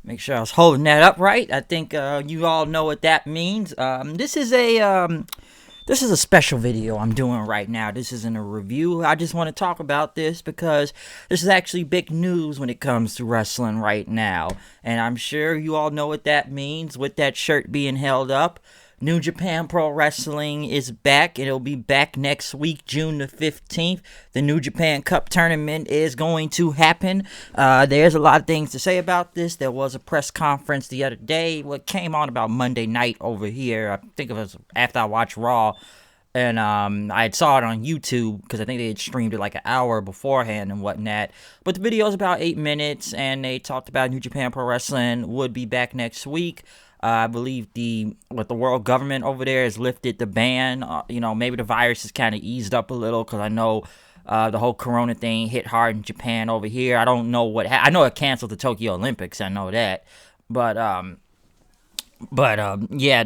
Make sure I was holding that up right. I think you all know what that means. This is a special video I'm doing right now. This isn't a review. I just want to talk about this because this is actually big news when it comes to wrestling right now. And I'm sure you all know what that means with that shirt being held up. New Japan Pro Wrestling is back. It'll be back next week, June the 15th. The New Japan Cup tournament is going to happen. There's a lot of things to say about this. There was a press conference the other day. What came on about Monday night over here. I think it was after I watched Raw. And I saw it on YouTube because I think they had streamed it like an hour beforehand and whatnot. But the video is about 8 minutes, and they talked about New Japan Pro Wrestling would be back next week. I believe the world government over there has lifted the ban. Maybe the virus has kind of eased up a little because I know the whole Corona thing hit hard in Japan over here. I don't know I know it canceled the Tokyo Olympics. I know that, but yeah,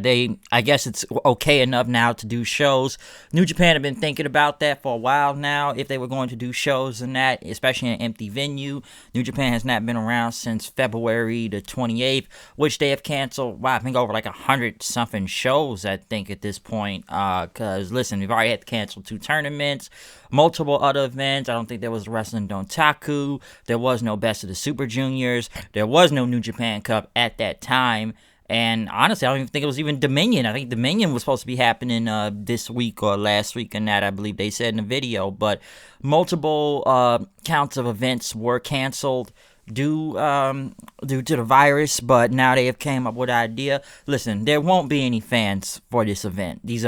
I guess it's okay enough now to do shows. New Japan have been thinking about that for a while now, if they were going to do shows and that, especially in an empty venue. New Japan has not been around since February the 28th, which they have canceled, I think over like 100-something shows, I think, at this point. Because, listen, we've already had to cancel 2 tournaments, multiple other events. I don't think there was Wrestling Dontaku. There was no Best of the Super Juniors. There was no New Japan Cup at that time. And honestly, I don't even think it was even Dominion. I think Dominion was supposed to be happening this week or last week, and that I believe they said in the video. But multiple counts of events were canceled due to the virus. But now they have came up with an idea. Listen, there won't be any fans for this event, these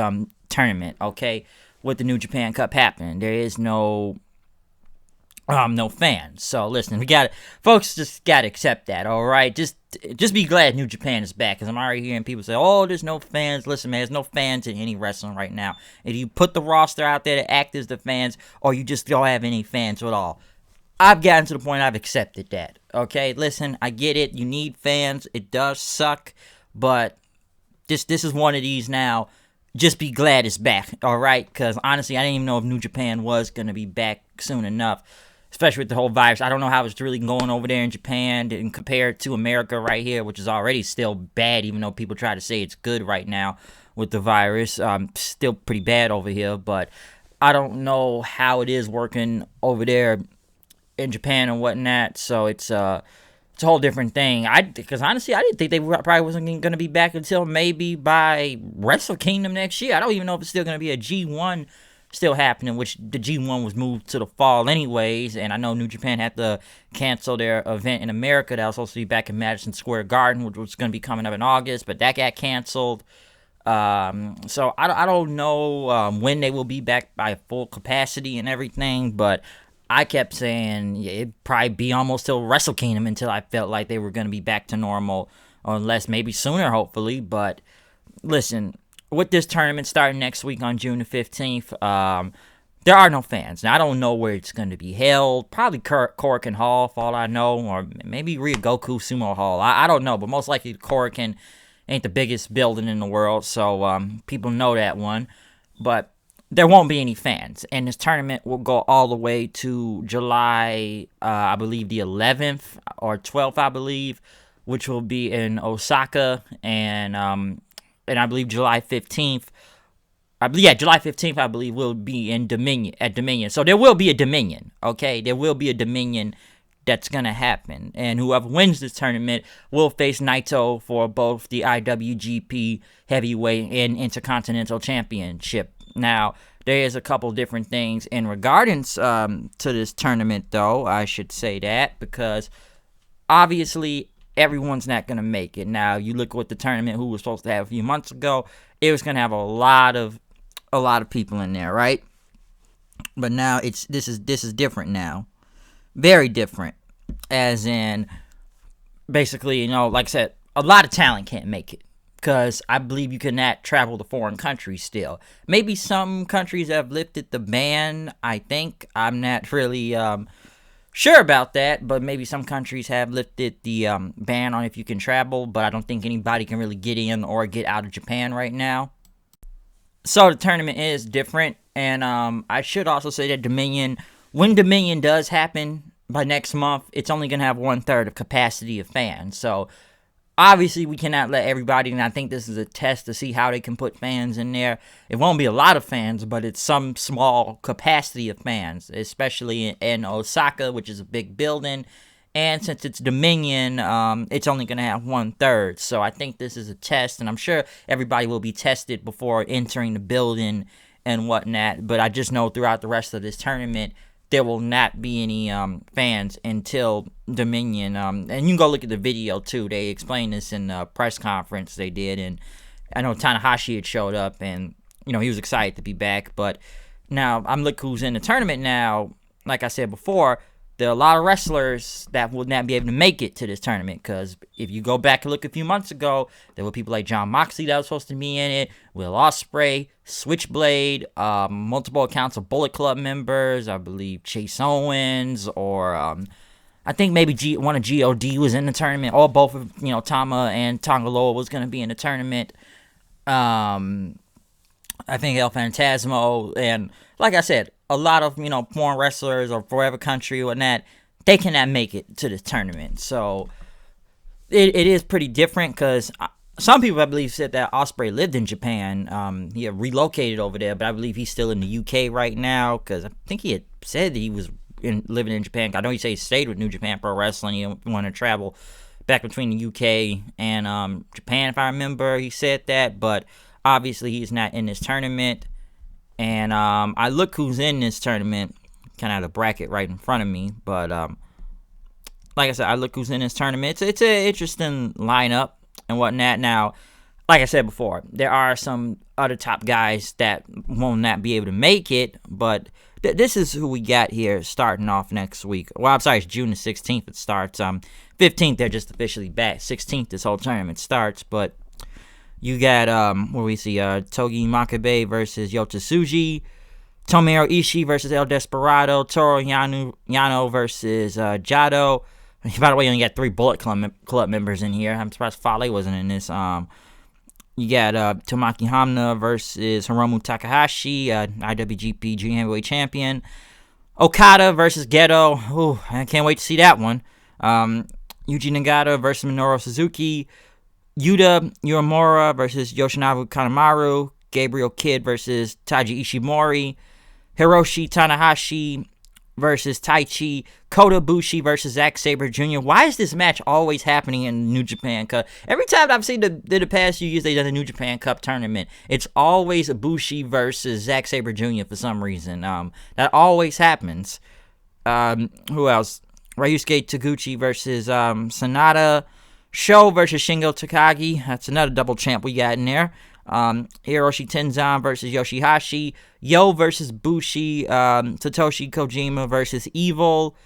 tournament. Okay, with the New Japan Cup happening, there is no fans. So listen, folks just gotta accept that, all right? Just be glad New Japan is back, because I'm already hearing people say, oh, there's no fans. Listen, man, there's no fans in any wrestling right now. If you put the roster out there to act as the fans, or you just don't have any fans at all, I've gotten to the point I've accepted that, okay? Listen, I get it. You need fans. It does suck, but this is one of these now. Just be glad it's back, all right? Because honestly, I didn't even know if New Japan was going to be back soon enough, especially with the whole virus. I don't know how it's really going over there in Japan and compared to America right here, which is already still bad, even though people try to say it's good right now with the virus. Still pretty bad over here, but I don't know how it is working over there in Japan and whatnot, so it's a whole different thing. Because honestly, I didn't think they probably wasn't going to be back until maybe by Wrestle Kingdom next year. I don't even know if it's still going to be a G1 still happening, which the G1 was moved to the fall anyways, and I know New Japan had to cancel their event in America that was supposed to be back in Madison Square Garden, which was going to be coming up in August, but that got canceled. So I don't know when they will be back by full capacity and everything, but I kept saying it'd probably be almost till Wrestle Kingdom until I felt like they were going to be back to normal, or unless maybe sooner, hopefully. But listen, with this tournament starting next week on June the 15th, there are no fans. Now, I don't know where it's going to be held. Probably Korakuen Hall, for all I know, or maybe Ryogoku Sumo Hall. I don't know, but most likely Korakuen ain't the biggest building in the world, so people know that one. But there won't be any fans, and this tournament will go all the way to July, I believe the 11th or 12th, I believe, which will be in Osaka, and I believe July 15th. July 15th, I believe, will be in Dominion. So there will be a Dominion, okay? There will be a Dominion that's going to happen. And whoever wins this tournament will face Naito for both the IWGP Heavyweight and Intercontinental Championship. Now, there is a couple different things in regards to this tournament, though, I should say that, because obviously everyone's not going to make it. Now, you look at the tournament who was supposed to have a few months ago, it was going to have a lot of people in there, right? But now this is different now. Very different. As in, basically, like I said, a lot of talent can't make it, because I believe you cannot travel to foreign countries still. Maybe some countries have lifted the ban, I think. I'm not really sure about that, but maybe some countries have lifted the ban on if you can travel, but I don't think anybody can really get in or get out of Japan right now. So the tournament is different. And I should also say that Dominion, when Dominion does happen by next month, it's only going to have 1/3 of capacity of fans. So obviously we cannot let everybody, and I think this is a test to see how they can put fans in there. It won't be a lot of fans, but it's some small capacity of fans, especially in Osaka, which is a big building. And since it's Dominion, it's only going to have 1/3. So I think this is a test, and I'm sure everybody will be tested before entering the building and whatnot. But I just know throughout the rest of this tournament, there will not be any fans until Dominion. And you can go look at the video, too. They explained this in the press conference they did. And I know Tanahashi had showed up, and, he was excited to be back. But now, I'm looking who's in the tournament now. Like I said before, there are a lot of wrestlers that will not be able to make it to this tournament, because if you go back and look a few months ago, there were people like Jon Moxley that was supposed to be in it, Will Ospreay, Switchblade, multiple accounts of Bullet Club members, I believe Chase Owens, or I think maybe one of GOD was in the tournament, or both of, Tama and Tonga Loa was going to be in the tournament. I think El Phantasmo, and like I said, a lot of, foreign wrestlers or forever country or whatnot, they cannot make it to the tournament. So it is pretty different, because some people, I believe, said that Ospreay lived in Japan. He had relocated over there, but I believe he's still in the UK right now, because I think he had said that he was living in Japan. I know he said he stayed with New Japan Pro Wrestling. He wanted to travel back between the UK and Japan, if I remember. He said that, but obviously he's not in this tournament. And I look who's in this tournament, kind of have a bracket right in front of me. But like I said, I look who's in this tournament. It's an interesting lineup and whatnot. Now, like I said before, there are some other top guys that will not be able to make it. But this is who we got here starting off next week. Well, I'm sorry, it's June the 16th it starts. 15th, they're just officially back. 16th, this whole tournament starts. But you got, where we see, Togi Makabe versus Yota Tsuji, Tomohiro Ishii versus El Desperado, Toru Yano versus Jado. By the way, you only got 3 Bullet Club members in here. I'm surprised Fale wasn't in this. You got Tomoaki Hamna versus Hiromu Takahashi, IWGP Junior Heavyweight Champion. Okada versus Gedo. Ooh, I can't wait to see that one. Yuji Nagata versus Minoru Suzuki. Yuta Uemura versus Yoshinobu Kanemaru, Gabriel Kidd versus Taiji Ishimori, Hiroshi Tanahashi versus Taichi, Kota Ibushi versus Zack Sabre Jr. Why is this match always happening in New Japan Cup? Every time I've seen the past few years they've done the New Japan Cup tournament, it's always Ibushi versus Zack Sabre Jr. for some reason. That always happens. Who else? Ryusuke Taguchi versus Sanada. Sho versus Shingo Takagi. That's another double champ we got in there. Hiroshi Tenzan versus Yoshihashi. Yo versus Bushi. Satoshi Kojima versus Evil.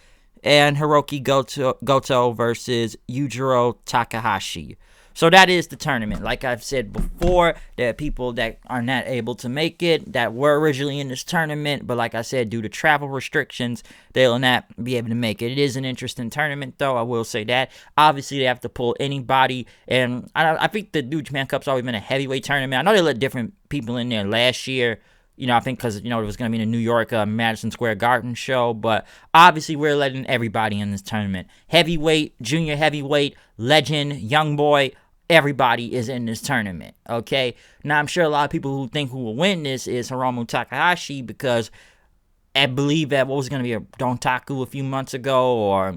And Hiroki Goto versus Yujiro Takahashi. So that is the tournament. Like I've said before, there are people that are not able to make it that were originally in this tournament, but like I said, due to travel restrictions, they will not be able to make it. It is an interesting tournament, though, I will say that. Obviously, they have to pull anybody, and I think the New Japan Cup's always been a heavyweight tournament. I know they let different people in there last year, I think because, it was going to be in the New York Madison Square Garden show. But obviously, we're letting everybody in this tournament. Heavyweight, junior heavyweight, legend, young boy, everybody is in this tournament, okay? Now, I'm sure a lot of people who think who will win this is Hiromu Takahashi, because I believe that what was going to be a Dontaku a few months ago, or...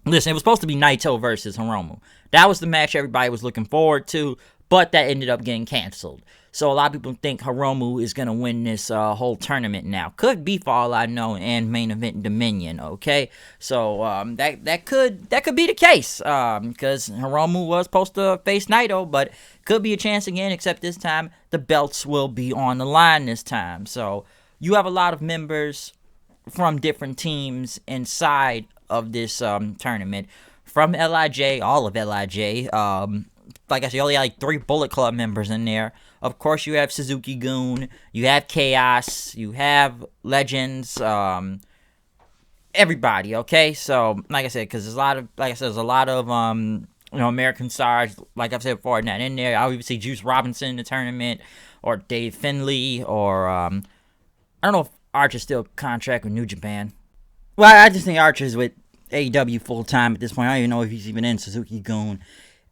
Listen, it was supposed to be Naito versus Hiromu. That was the match everybody was looking forward to, but that ended up getting canceled. So a lot of people think Hiromu is going to win this whole tournament now. Could be, for all I know, and main event Dominion, okay? So that could be the case, because Hiromu was supposed to face Naito, but could be a chance again, except this time the belts will be on the line this time. So you have a lot of members from different teams inside of this tournament. From LIJ, all of LIJ, like I said, you only got like 3 Bullet Club members in there. Of course, you have Suzuki Gun, you have Chaos, you have Legends, everybody, okay? So, like I said, because there's a lot of, American stars, like I've said before, not in there. I'll even see Juice Robinson in the tournament, or Dave Finley, or, I don't know if Archer's still contract with New Japan. Well, I just think Archer's with AEW full time at this point. I don't even know if he's even in Suzuki-gun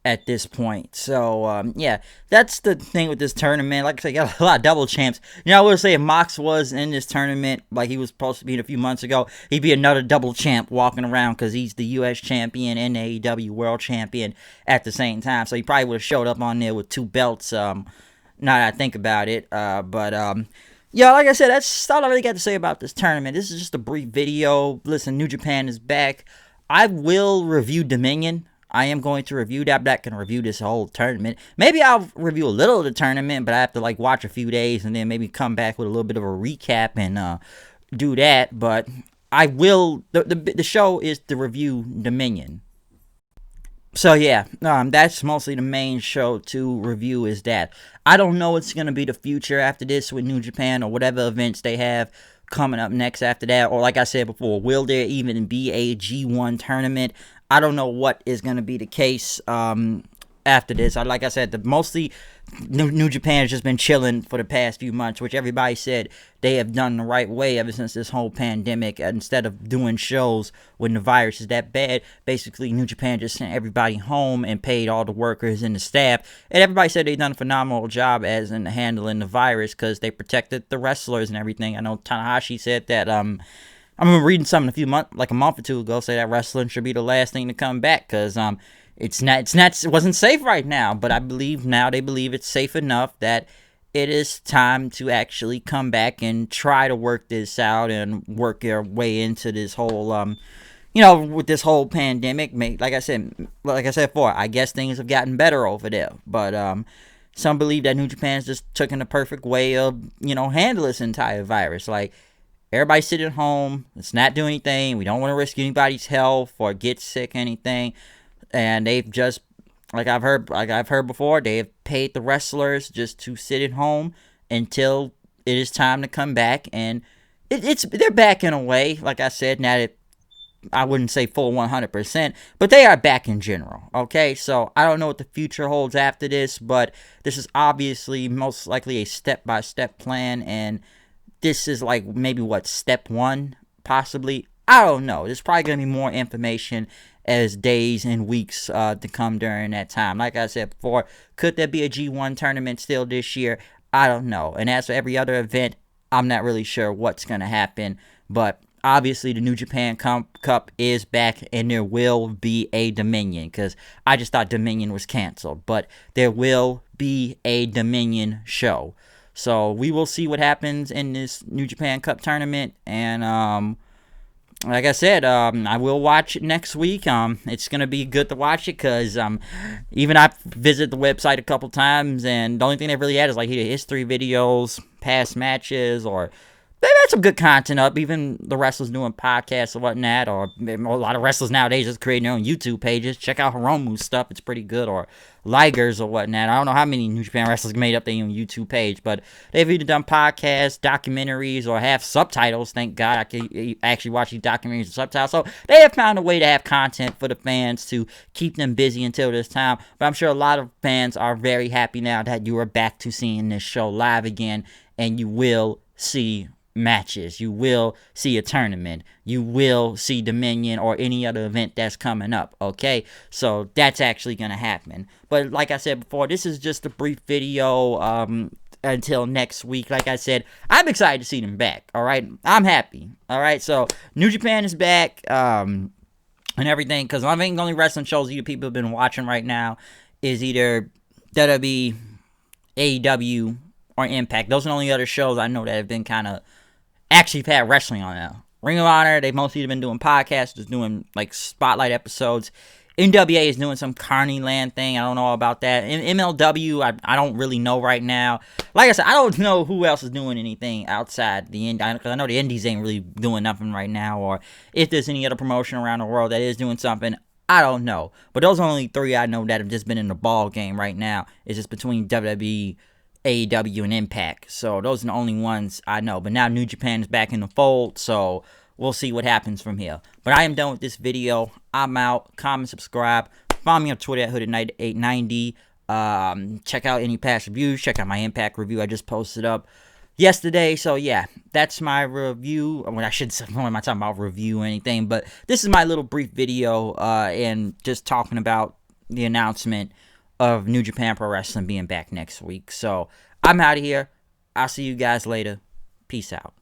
at this point. So, yeah, that's the thing with this tournament. Like I said, you got a lot of double champs. I will say if Mox was in this tournament, like he was supposed to be a few months ago, he'd be another double champ walking around because he's the U.S. champion and the AEW world champion at the same time. So he probably would have showed up on there with 2 belts, now that I think about it. Yeah, like I said, that's all I really got to say about this tournament. This is just a brief video. Listen, New Japan is back. I will review Dominion. I am going to review that. I'm not going to review this whole tournament. Maybe I'll review a little of the tournament, but I have to watch a few days and then maybe come back with a little bit of a recap and do that. But I will. The show is to review Dominion. So yeah, that's mostly the main show to review is that. I don't know what's going to be the future after this with New Japan or whatever events they have coming up next after that. Or like I said before, will there even be a G1 tournament? I don't know what is going to be the case after this. Like I said, mostly New Japan has just been chilling for the past few months, which everybody said they have done the right way ever since this whole pandemic. Instead of doing shows when the virus is that bad, basically New Japan just sent everybody home and paid all the workers and the staff. And everybody said they've done a phenomenal job as in handling the virus because they protected the wrestlers and everything. I know Tanahashi said that. I remember reading something a month or two ago, say that wrestling should be the last thing to come back because it wasn't safe right now. But I believe now they believe it's safe enough that it is time to actually come back and try to work this out and work their way into this whole with this whole pandemic. Like I said before, I guess things have gotten better over there, but some believe that New Japan's just taken the perfect way of handle this entire virus. Like, everybody sit at home. Let's not do anything. We don't want to risk anybody's health or get sick or anything. And they've just, like I've heard before, they have paid the wrestlers just to sit at home until it is time to come back. And they're back in a way. Like I said, now that I wouldn't say full 100%, but they are back in general. Okay, so I don't know what the future holds after this, but this is obviously most likely a step-by-step plan, and this is maybe step 1, possibly. I don't know. There's probably going to be more information as days and weeks to come during that time. Like I said before, could there be a G1 tournament still this year? I don't know. And as for every other event, I'm not really sure what's going to happen. But obviously, the New Japan Cup is back, and there will be a Dominion, because I just thought Dominion was canceled. But there will be a Dominion show. So we will see what happens in this New Japan Cup tournament, and like I said, I will watch it next week. It's gonna be good to watch it because even I visited the website a couple times, and the only thing they really had is either history videos, past matches, or they had some good content up. Even the wrestlers doing podcasts or whatnot, or a lot of wrestlers nowadays just creating their own YouTube pages. Check out Hiromu's stuff; it's pretty good. Or Liger's or whatnot. I don't know how many New Japan wrestlers made up their own YouTube page, but they've either done podcasts, documentaries, or have subtitles. Thank God I can actually watch these documentaries with subtitles. So they have found a way to have content for the fans to keep them busy until this time. But I'm sure a lot of fans are very happy now that you are back to seeing this show live again, and you will see matches. You will see a tournament. You will see Dominion or any other event that's coming up. Okay, so that's actually gonna happen. But like I said before, this is just a brief video until next week. Like I said, I'm excited to see them back. All right, I'm happy. All right, so New Japan is back and everything, because I think the only wrestling shows either people have been watching right now is either WWE, AEW, or Impact. Those are the only other shows I know that have been kind of actually had wrestling on now. Ring of Honor, they've mostly been doing podcasts, just doing spotlight episodes. NWA is doing some Carney Land thing. I don't know about that. MLW, I don't really know right now. Like I said, I don't know who else is doing anything outside the Indies, because I know the Indies ain't really doing nothing right now, or if there's any other promotion around the world that is doing something, I don't know. But those are only 3 I know that have just been in the ball game right now. It's just between WWE, AEW, and Impact. So those are the only ones I know. But now New Japan is back in the fold, so we'll see what happens from here. But I am done with this video. I'm out. Comment, subscribe. Follow me on Twitter at Hooded890. Check out any past reviews. Check out my Impact review I just posted up. yesterday. So yeah, that's my review. Well, I shouldn't say, what am I talking about, review or anything, but this is my little brief video, and just talking about the announcement of New Japan Pro Wrestling being back next week. So I'm out of here. I'll see you guys later. Peace out.